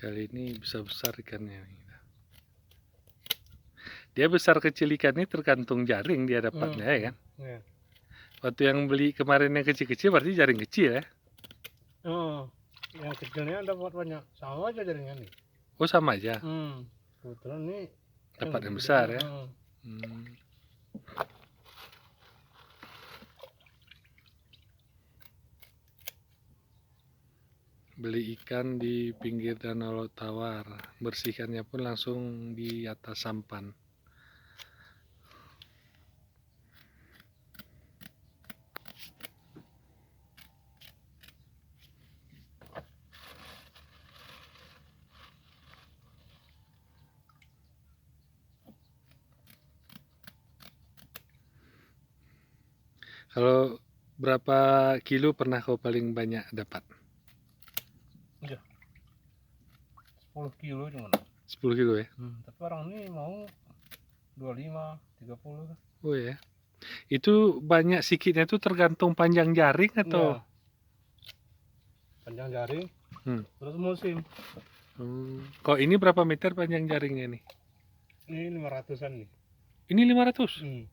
Kali ini besar-besar ikannya. Dia besar kecil ikannya tergantung jaring dia dapatnya ya kan. Iya. Waktu yang beli kemarin yang kecil-kecil berarti jaring kecil ya. Oh, yang kecilnya dapat banyak. Sama aja jaringan nih. Oh sama aja. Kebetulan nih Dapat yang besar ya. gedenya, Beli ikan di pinggir danau Tawar, bersihkannya pun langsung di atas sampan. Kalau berapa kilo pernah kau paling banyak dapat? Iya. 10 kilo cuma. 10 kilo ya? Tapi orang ini mau 25, 30. Oh ya. Itu banyak sikitnya itu tergantung panjang jaring atau? Iya. Panjang jaring, terus musim. Kok ini berapa meter panjang jaringnya nih? Ini 500-an nih. Ini 500?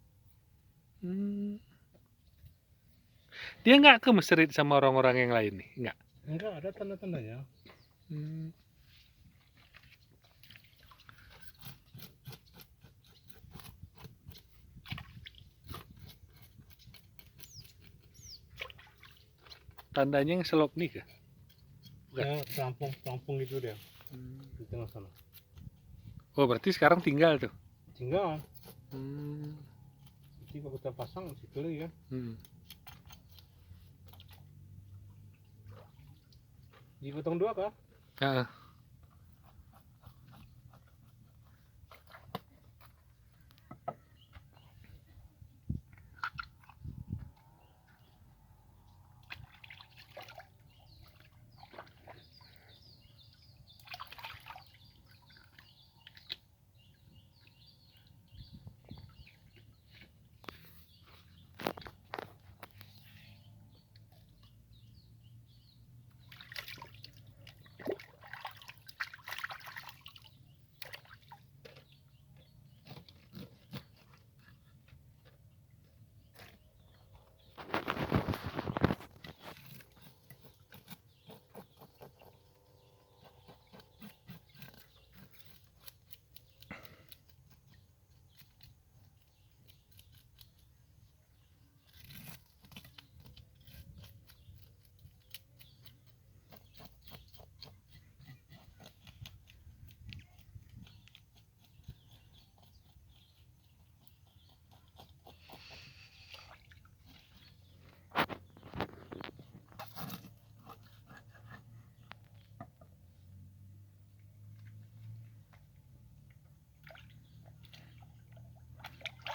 Dia nggak kemeserit sama orang-orang yang lain nih? Enggak, ada tanda-tandanya. Tandanya yang selop nih kah? Ya, pelampung gitu dia. Di tengah sana. Oh, berarti sekarang tinggal tuh? Tinggal. Jadi kalau kita pasang situ lagi kan. Dipotong dua kah?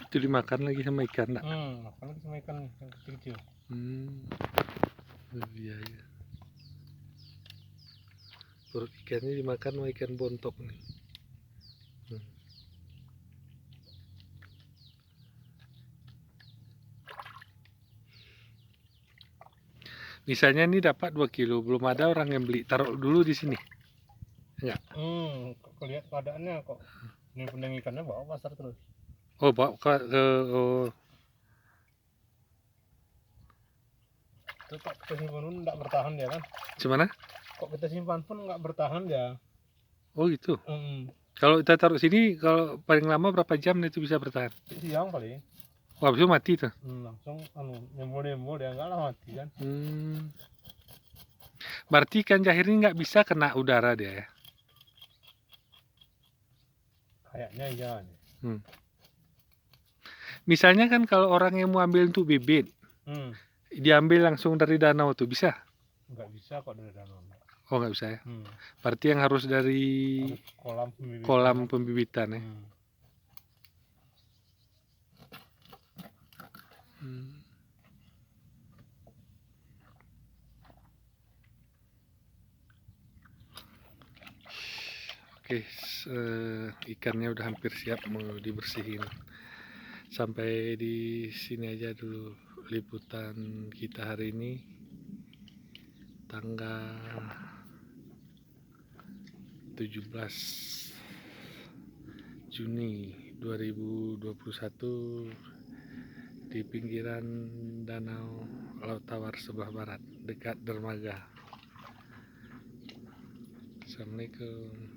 Itu dimakan lagi sama ikan enggak? Makan lagi sama ikan yang kecil-kecil. Iya ya. Perut ikannya dimakan sama ikan bontok nih. Misalnya ini dapat 2 kilo, belum ada orang yang beli, taruh dulu di sini. Enggak? Kok lihat keadaannya kok pening ikannya bawa pasar terus. Oh, bawa ke Tetap kita simpan pun nggak bertahan dia kan. Gimana? Kok kita simpan pun nggak bertahan dia. Oh gitu. Kalau kita taruh sini, kalau paling lama berapa jam itu bisa bertahan? Siang paling. Wah, habis itu mati tuh. Langsung nembol dia enggak lah mati kan. Berarti ikan jahir ini nggak bisa kena udara dia ya? Kayaknya iya. Misalnya kan kalau orang yang mau ambil untuk bibit, diambil langsung dari danau tuh bisa? Nggak bisa kok dari danau. Oh nggak bisa ya? Berarti yang harus dari kolam pembibitan ya? Oke, ikannya udah hampir siap mau dibersihin. Sampai di sini aja dulu liputan kita hari ini, tanggal 17 Juni 2021 di pinggiran Danau Laut Tawar sebelah barat dekat dermaga. Assalamualaikum.